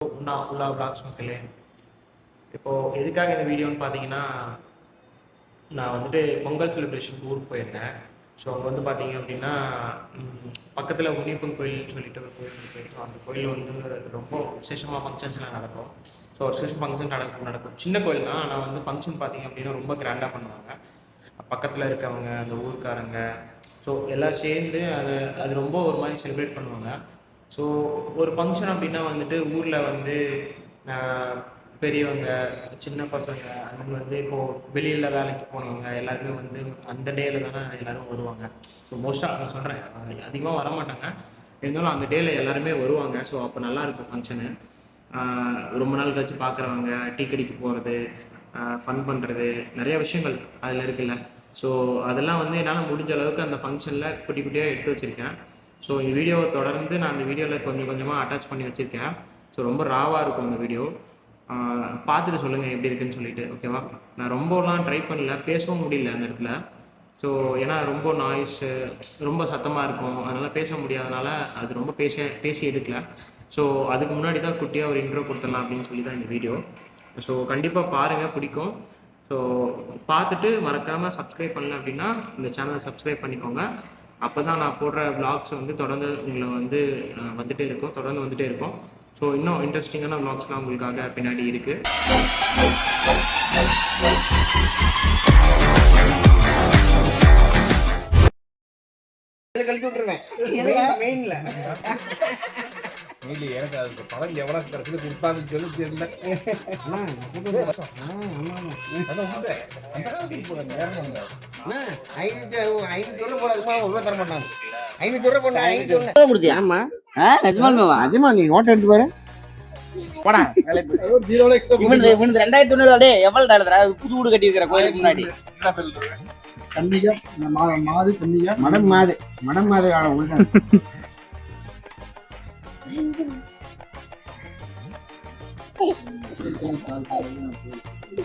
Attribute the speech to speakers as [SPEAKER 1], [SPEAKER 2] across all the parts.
[SPEAKER 1] உலா விளாக்ஸ் மக்களே, இப்போது எதுக்காக இந்த வீடியோன்னு பார்த்தீங்கன்னா, நான் வந்துட்டு பொங்கல் செலிப்ரேஷனுக்கு ஊருக்கு போயிருந்தேன். ஸோ அங்கே வந்து பார்த்தீங்க அப்படின்னா, பக்கத்தில் முனியப்பன் கோயில்னு சொல்லிட்டு ஒரு கோயில் இருக்குது. ஸோ அந்த கோயில் வந்து ரொம்ப விசேஷமாக ஃபங்க்ஷன்ஸ்லாம் நடக்கும். ஸோ விசேஷம் ஃபங்க்ஷன் நடக்கும். சின்ன கோயில் தான், ஆனால் வந்து ஃபங்க்ஷன் பார்த்தீங்க அப்படின்னா ரொம்ப கிராண்டாக பண்ணுவாங்க. பக்கத்தில் இருக்கவங்க, அந்த ஊருக்காரங்க, ஸோ எல்லாம் சேர்ந்து அது ரொம்ப ஒரு மாதிரி செலிப்ரேட் பண்ணுவாங்க. ஸோ ஒரு ஃபங்க்ஷன் அப்படின்னா வந்துட்டு ஊரில் வந்து பெரியவங்க, சின்ன பசங்க, அது வந்து இப்போது வெளியில் வேலைக்கு போனவங்க எல்லாருமே வந்து அந்த டேயில் தானே எல்லோரும் வருவாங்க. ஸோ மோஸ்ட்டாக நான் சொல்கிறேன், அதிகமாக வரமாட்டாங்க, இருந்தாலும் அந்த டேயில் எல்லாருமே வருவாங்க. ஸோ அப்போ நல்லாயிருக்கும் ஃபங்க்ஷனு. ரொம்ப நாள் கழிச்சு பார்க்குறவங்க, டீ கடைக்கு போகிறது, ஃபன் பண்ணுறது, நிறைய விஷயங்கள் அதில் இருக்குல்ல. ஸோ அதெல்லாம் வந்து என்னால் முடிஞ்ச அளவுக்கு அந்த ஃபங்க்ஷனில் குட்டி குட்டியாக எடுத்து வச்சுருக்கேன். ஸோ இந்த வீடியோவை தொடர்ந்து நான் அந்த வீடியோவில் கொஞ்சம் கொஞ்சமாக அட்டாச் பண்ணி வச்சுருக்கேன். ஸோ ரொம்ப ராவாக இருக்கும் இந்த வீடியோ. பார்த்துட்டு சொல்லுங்கள் எப்படி இருக்குன்னு சொல்லிட்டு, ஓகேவா? நான் ரொம்பலாம் ட்ரை பண்ணல, பேசவும் முடியல அந்த இடத்துல. ஸோ ஏன்னா ரொம்ப நாய்ஸு, ரொம்ப சத்தமாக இருக்கும், அதனால் பேச முடியாதனால அது ரொம்ப பேசி எடுக்கல. ஸோ அதுக்கு முன்னாடி தான் குட்டியாக ஒரு இன்ட்ரோ கொடுத்துடலாம் அப்படின்னு சொல்லி தான் இந்த வீடியோ. ஸோ கண்டிப்பாக பாருங்கள், பிடிக்கும். ஸோ பார்த்துட்டு மறக்காமல் சப்ஸ்கிரைப் பண்ணல அப்படின்னா இந்த சேனலை சப்ஸ்கிரைப் பண்ணிக்கோங்க. அப்போ தான் நான் போடுற விளாக்ஸ் வந்து தொடர்ந்து உங்களை வந்து தொடர்ந்து வந்துகிட்டே இருக்கும். ஸோ இன்னும் இன்ட்ரெஸ்டிங்கான விளாக்ஸ்லாம் உங்களுக்காக பின்னாடி இருக்குது.
[SPEAKER 2] கழிச்சு விட்டுருவேன் மெயின்ல. எனக்கு அதுக்கு படம் எவ்வளோ கிடைச்சது கொடுப்பாங்கன்னு சொல்லி தெரியல. நீ நோட் எடுத்து பாரு.
[SPEAKER 3] புது வீடு கட்டி இருக்கிற கோயிலுக்கு முன்னாடி
[SPEAKER 2] மடம் மாது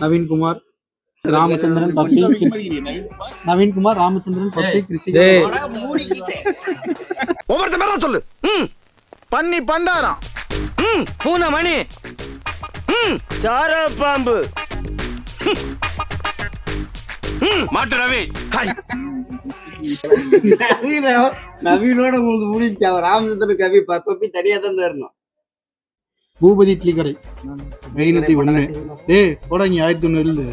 [SPEAKER 4] நவீன்குமார் ராமச்சந்திரன் பப்பி, நவீன்குமார் ராமச்சந்திரன் பப்பி, கிருஷி.
[SPEAKER 5] ஒவ்வொருத்த பேரா சொல்லு. பண்ணி பண்டாரம், பூனை மணி, சார பாம்பு, மாட்டு ரவி.
[SPEAKER 3] நவீனோட உங்களுக்கு முடிஞ்சு. அவர் ராமச்சந்திரன் கவி பப்பி தனியா தான் தரணும்.
[SPEAKER 4] பூபதி இட்லி கடை 501. போடாங்க 501.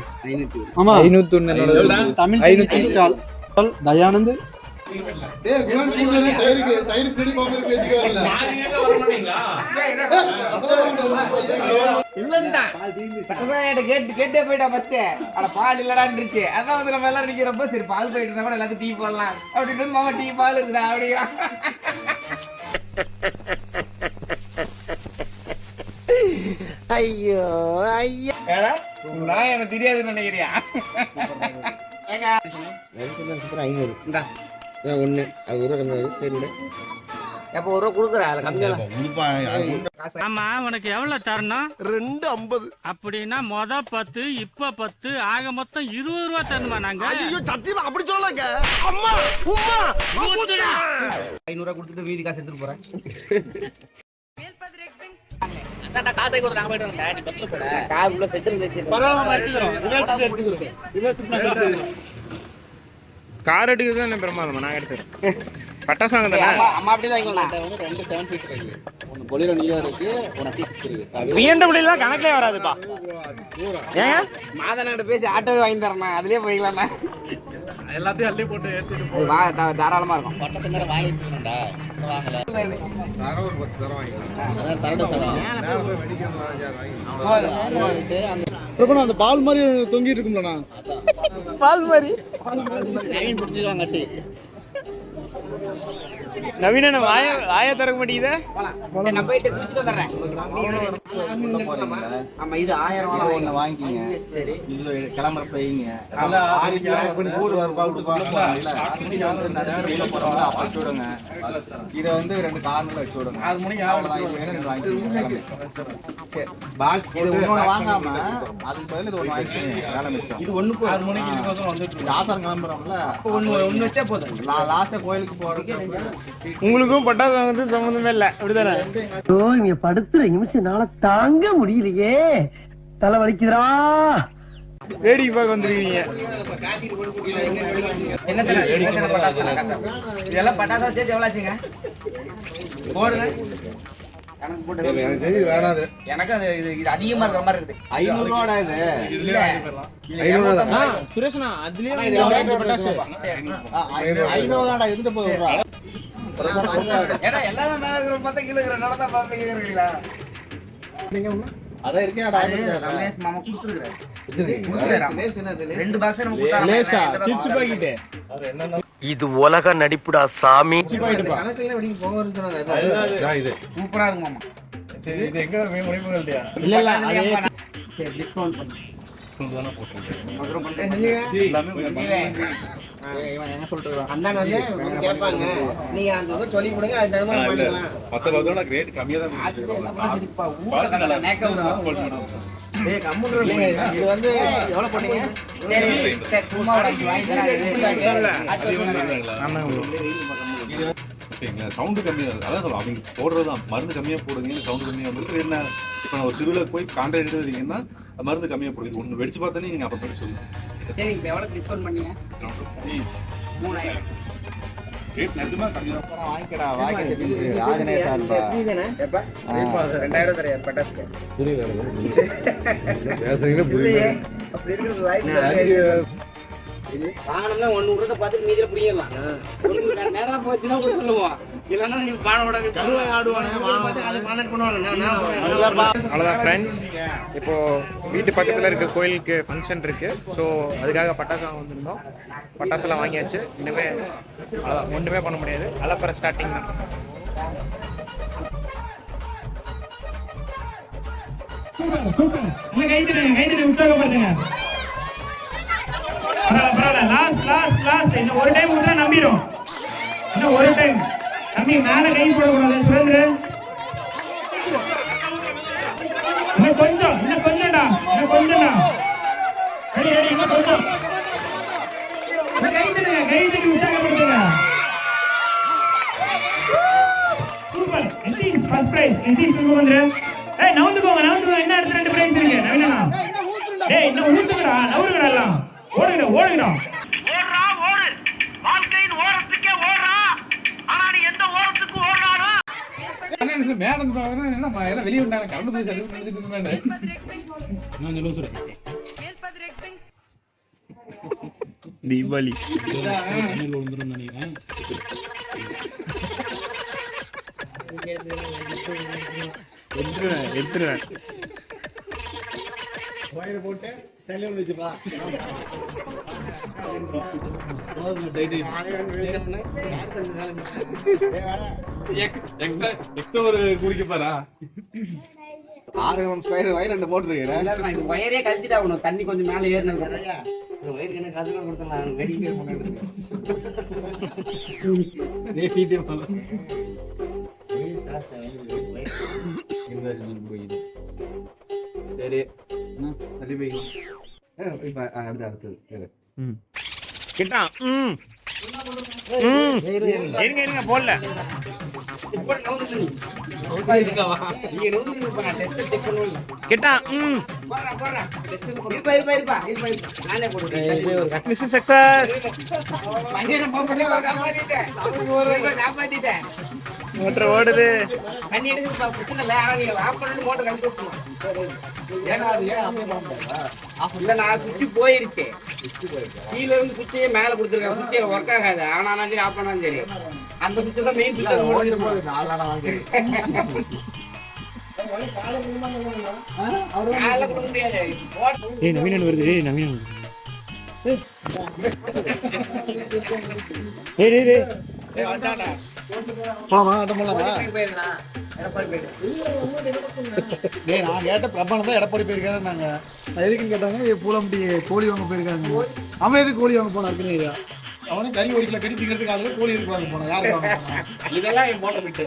[SPEAKER 4] ஆமா 501 தமிழ் 500 ஸ்டால். தயானந்த்
[SPEAKER 2] கேட்டே போயிட்டா ஃபர்ஸ்ட். ஆனா பால் இல்லடான்னு இருந்துச்சு. அதான் வந்து நம்ம எல்லாரும் நிக்கிறப்ப சரி பால் போயிட்டு இருந்தா கூட எல்லாத்தையும் டீ போடலாம் அப்படின்னு மாமா டீ பால் இருக்குதா அப்படியா.
[SPEAKER 5] ஐயோ ஐயோ,
[SPEAKER 2] நான் எனக்கு தெரியாதுன்னு நினைக்கிறியா? 500 அது ஒரு கம்மி சரி. எப்போ ஒரு ரூபா கொடுக்குறேன் அதில் கம்மியாக.
[SPEAKER 6] ஆமா, உனக்கு எவ்வளவு தரணும்?
[SPEAKER 5] 250.
[SPEAKER 6] அப்படின்னா மொத 10 இப்ப 10 ஆக மொத்தம் 20 ரூபா தரணுமா? நாங்க
[SPEAKER 5] ஐயோ சத்தியமா அப்படி சொல்லலங்க. அம்மா உம்மா
[SPEAKER 2] 500 ரூபா கொடுத்துட்டு மீதி காசு எடுத்துட்டு போறேன். காசை கொடுத்து நாங்க போயிட்டு வந்தேன். நீ பஸ்ல போட கார் உள்ள செட்டில்
[SPEAKER 1] கார் எடுக்கிறது என்ன பிரமாதமா? நான் எடுத்துறேன். பட்டாசு வாங்க தானே.
[SPEAKER 2] அம்மா அப்படியே வாங்கிக்கலாம். வந்து 2 7 சீட் இருக்கு. ஒன்னு பொலிரோ நீயா இருக்கு, ஒன்னு T6 இருக்கு.
[SPEAKER 1] BMW எல்லாம் கணக்குலயே வராதுப்பா.
[SPEAKER 2] ஏங்க மாதனகிட்ட பேசி ஆட்டோவே வாங்கி தரேன், அதுலயே போய்க்கலாம்ண்ணா.
[SPEAKER 1] எல்லாத்தையும் அள்ளி போட்டு ஏத்திட்டு
[SPEAKER 2] அது தாராளமா இருக்கும். பட்டத்தை நேரம் வாங்கி வச்சுக்கணும்டா. வாங்கல சரோ ஒரு 10 சரோ வாங்கிக்கலாம். அதான் சரட சரோ மேல போய் மெடிக்கல் வாங்கி
[SPEAKER 4] அந்த பால் மாதிரி தொங்கிட்டு இருக்கும்லண்ணா.
[SPEAKER 5] பால் மாதிரி
[SPEAKER 2] நவீன் பிடிச்சிடுவாங்க கட்டி.
[SPEAKER 1] நவீன வாய திறக்க மாட்டேங்குது.
[SPEAKER 2] நான் போயிட்டு குடிச்சிட்டு வந்துடுறேன். ஆமா இது 1000 ரூபாய் ஒண்ணு வாங்கிக்கீங்க. சரி இது கிளம்புற போயிங்க. ஊர் ரூபாய் விட்டு வாங்கல. இது வந்து நடுவுல போறவங்க அப்ப வச்சு விடுங்க. இத வந்து 2 கார்னர்ல வச்சு விடுங்க. அவ்வளவுதான். இது வேணும் வாங்கிக்கீங்க. பாக்ஸ் இது ஒண்ணு வாங்காம அதுக்கு பதிலா இது ஒண்ணு வாங்கிக்கீங்க. வேலை மிச்சம். இது ஒண்ணுக்கு 6 மணிக்கு வந்துட்டு ஆசாரம் கிளம்புறோம்ல. ஒண்ணு வச்சா போதும். லாஸ்ட் கோயிலுக்கு போறதுக்கு
[SPEAKER 1] உங்களுக்கும் பட்டாசு வாங்குறது சம்மந்தமே இல்லை அப்படிதானே?
[SPEAKER 5] இங்க படுத்துற நிமிஷம்னால தாங்க முடியலையே, தலை வலிக்குதுடா.
[SPEAKER 1] வேடிக்கை பார்க்க வந்துருக்கீங்க.
[SPEAKER 7] இதெல்லாம் பட்டாசா சேர்த்து எவ்வளோ ஆச்சுங்க? போடுங்க. எனக்கு அது இது அதிகமா இருக்கிற மாதிரி இருக்குது.
[SPEAKER 2] 500 ரூபாடா இது.
[SPEAKER 7] இல்ல
[SPEAKER 2] 500 தான்.
[SPEAKER 1] சுரேஷ்னா அதுலயே
[SPEAKER 2] பட்டாசு 500 தான்டா இருந்துட்டு போகுதுடா.
[SPEAKER 7] ஏன்னா எல்லாரும் நான் இருக்கிற பார்த்தா கீழே இருக்கிறனால தான் பார்த்து கேட்குறீங்களா?
[SPEAKER 2] அதான் இருக்கேடா.
[SPEAKER 7] ரமேஷ் மாமா கொடுத்துருக்குறாரு. ரெண்டு பாக்ஸ் நம்ம கொடுத்தாரு.
[SPEAKER 1] லேசா சிப்ஸ் பாக்கெட்.
[SPEAKER 5] இது உலக நடிப்புடா சாமி.
[SPEAKER 7] கணக்குல வெடிக்கு போக வருதுறாங்க.
[SPEAKER 2] இது
[SPEAKER 7] சூப்பரா இருக்கு மாமா.
[SPEAKER 2] சரி இது எங்க முடிவு இல்லையா?
[SPEAKER 1] இல்ல இல்ல அது
[SPEAKER 7] சரி டிஸ்கவுண்ட் பண்ணு.
[SPEAKER 2] டிஸ்கவுண்ட் தான போட்டுருக்கேன்.
[SPEAKER 7] மதுரை பண்ணிட்டேன்.
[SPEAKER 2] இவன் என்ன சொல்றான்?
[SPEAKER 7] அண்ணன் வந்து கேட்பாங்க, நீங்க அந்த சொல்லி கொடுங்க, அது தகுந்த மாதிரி பண்ணிக்கலாம்.
[SPEAKER 8] மத்த பதோட ரேட் கம்மியா தான்
[SPEAKER 7] டேய் கம்முன்னு
[SPEAKER 2] இது வந்து எவ்வளவு பண்ணீங்க?
[SPEAKER 7] சரி சரி சும்மா வாங்கி
[SPEAKER 8] சவுண்டு கம்மியா இருக்கு. அதான் சொல்லுவோம் அவங்க போடுறதுதான் மருந்து கம்மியா போடுங்க, சவுண்டு கம்மியா வந்துருக்கு. என்ன இப்போ நான் ஒரு திருவிழா போய் கான்ட்ராக்ட் எடுத்துறீங்கன்னா மருந்து கம்மியா போடுங்க. ஒன்று வெடிச்சு பார்த்தோன்னே நீங்க அப்புறம் சொல்லுங்க.
[SPEAKER 7] சரி இப்போ எவ்வளவு டிஸ்கவுண்ட் பண்ணீங்க? 3000.
[SPEAKER 8] ரேட் நிஜமா கம்மியா தான்.
[SPEAKER 2] வாங்கிக்கடா வாங்கிட்டு ராஜனே சார்பா.
[SPEAKER 7] இதுதானே எப்ப 2000 தரையா பட்டாசுக்கு
[SPEAKER 2] பேசுறீங்க புரியல.
[SPEAKER 7] அப்படி இருக்குது வாங்கி வாங்கணும்னா ஒன்று விடுறத பார்த்துட்டு மீதியில் புரியலாம். நேரம் போச்சுன்னா கூட சொல்லுவோம். இல்லைன்னா நீ பானோட
[SPEAKER 1] அவ்வளோதான் ஃப்ரெண்ட்ஸ். இப்போ வீட்டு பக்கத்தில் இருக்க கோயிலுக்கு ஃபங்க்ஷன் இருக்கு. ஸோ அதுக்காக பட்டாசு வாங்க வந்திருந்தோம். பட்டாசுலாம் வாங்கியாச்சு. இனிமே அவ்வளோதான், ஒன்றுமே பண்ண முடியாது. அலப்பற ஸ்டார்டிங் தான். கைது உற்சாகப்படுத்துங்க. பரவாயில்ல. லாஸ்ட் இன்னும் ஒரு டைம் விட்டா நம்பிடும். இன்னும் ஒரு டைம் நம்பி மேல கை போடக்கூடாது. சுரேந்திரன் இன்னும் கொஞ்சம்டா. இன்னும் கொஞ்சம் கை தட்டி உற்சாகப்படுத்துங்க. சூப்பர். First prize Sukumanthiran. நவுந்துக்கோங்க. என்ன அடுத்த 2 பிரைஸ் இருக்கு நவீனா? இன்னும் ஊத்துங்கடா, நவுருங்கடா, எல்லாம் ஓடுங்கடா.
[SPEAKER 5] ஓடு வாழ்க்கையின் ஓரத்துக்கே ஓடுறா. ஆனா நீ எந்த ஓரத்துக்கு ஓடுறாரோ
[SPEAKER 8] வெளியே விட்டாங்க கலந்து போய் சர்வீஸ்
[SPEAKER 1] தீபாவளி எடுத்துருவேன்.
[SPEAKER 4] போட்டு தலையில வச்சுப்பா.
[SPEAKER 8] எக்ஸ்ட்ரா ஒரு குடிக்க பாரா
[SPEAKER 2] 6 ஸ்கொயர் வயர் 2 போட்டுருக்கேன்.
[SPEAKER 7] இது வயரே கழட்டிட்டா உனக்கு தண்ணி கொஞ்சம் மேலே ஏறினது. இந்த வயருக்கு என்ன கதெல்லாம் கொடுத்துடலாம். வெடிக்கிட்டே போனது
[SPEAKER 2] சரி தள்ளி போய் இப்ப அடுத்தது
[SPEAKER 1] கிட்டா. இருங்க போடல. கிட்டா. Mission success. மோட்டர் ஓடுது.
[SPEAKER 7] தண்ணி எடுக்க பிரச்சனை இல்லை. ஆனா நீங்க ஆஃப் பண்ணிட்டு மோட்டர் கழிச்சு விட்டுருவோம்.
[SPEAKER 2] ஏன்னா அது ஏன் அப்படியே பண்ண முடியாதா?
[SPEAKER 7] இல்ல நான் சுவிட்ச் போயிருச்சு. கீழ இருந்து சுவிட்சே மேல கொடுத்துருக்கேன். சுவிட்சே ஒர்க் ஆகாது. ஆனாலும் சரி ஆஃப் பண்ணாலும் சரி அந்த சுவிட்ச் தான் மெயின் சுவிட்ச்.
[SPEAKER 2] ஓடிட்டு போகுது. நாளா வாங்கி
[SPEAKER 7] மேல கொடுக்க முடியாது.
[SPEAKER 1] நவீனன் வருது. நவீனன்
[SPEAKER 4] போலாமா? அட்டம் போலாமா?
[SPEAKER 7] போயிருந்தான் எடப்பாடி
[SPEAKER 4] நான் கேட்ட பிரபலம் தான் எடப்பாடி போயிருக்காரு. நாங்க எதுக்குன்னு கேட்டாங்க, பூலாம்பட்டி கோழி வாங்க போயிருக்காங்க. அவன் எதுக்கு கோழி வாங்க போனா இருக்குன்னு அவனும் கறி 1 கிலோ கறி திங்கிறதுக்கு அதுல கோழி இருக்கு வாங்க போனா. யாரு வாங்க போனா?
[SPEAKER 7] இதெல்லாம் என் மோட்டர் விட்டு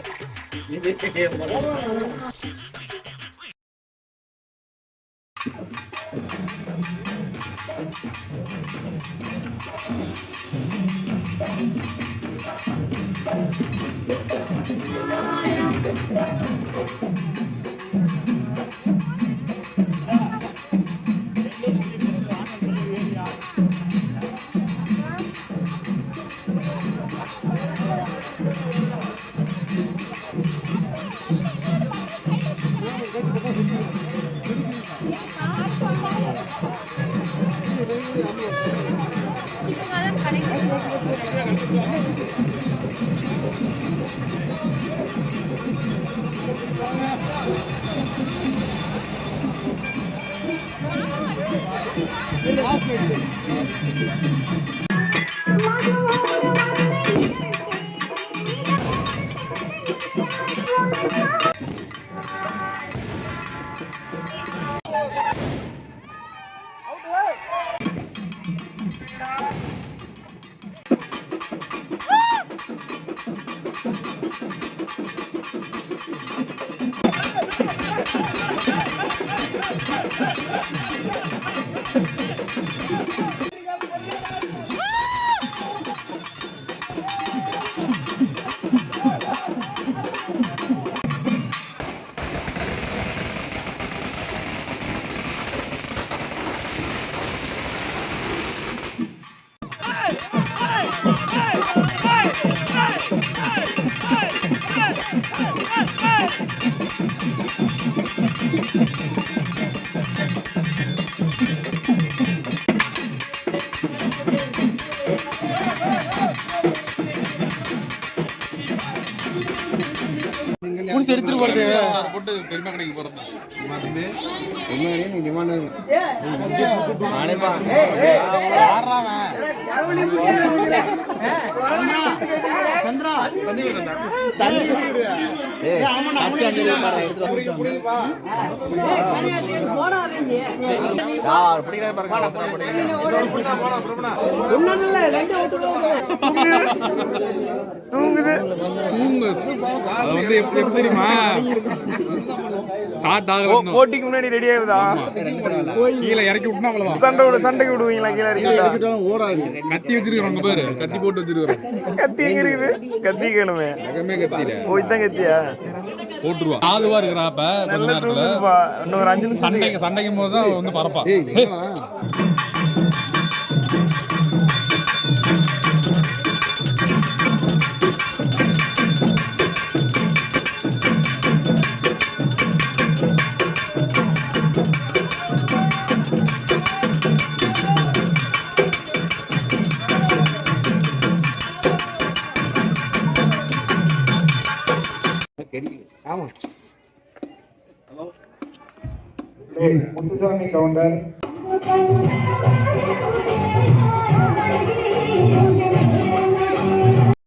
[SPEAKER 4] எடுத்துட்டு போறது
[SPEAKER 8] போட்டு பெருமை கடைக்கு போறது
[SPEAKER 4] சந்திரா
[SPEAKER 8] தூங்கு அது வந்து எப்படி தெரியுமா ஸ்டார்ட் ஆகுது
[SPEAKER 1] போட்டிக்கு முன்னாடி ரெடி ஆகுதா
[SPEAKER 8] கீழே இறக்கி விட்டுனா அவ்வளவுதான்
[SPEAKER 1] சண்டைக்கு விடுவீங்களா கீழே இறக்கி
[SPEAKER 4] ஓடாது.
[SPEAKER 8] கத்தி வச்சிருக்கோம் பேரு கத்தி போட்டு வச்சிருக்கிறோம்
[SPEAKER 1] கத்தி எங்க இருக்குது கத்தி கேணுமே
[SPEAKER 8] எதுவுமே கத்தியில
[SPEAKER 1] போய் தான் கத்தியா
[SPEAKER 8] போட்டுருவா ஆதுவா இருக்கிறாப்ப கொஞ்ச
[SPEAKER 1] நல்லா
[SPEAKER 8] நேரத்துல
[SPEAKER 1] தூங்குதுப்பா இன்னும் ஒரு 5 நிமிஷம்
[SPEAKER 8] சண்டைக்கும் போது தான் வந்து பறப்பா
[SPEAKER 4] முத்துசாமி கவுண்டர்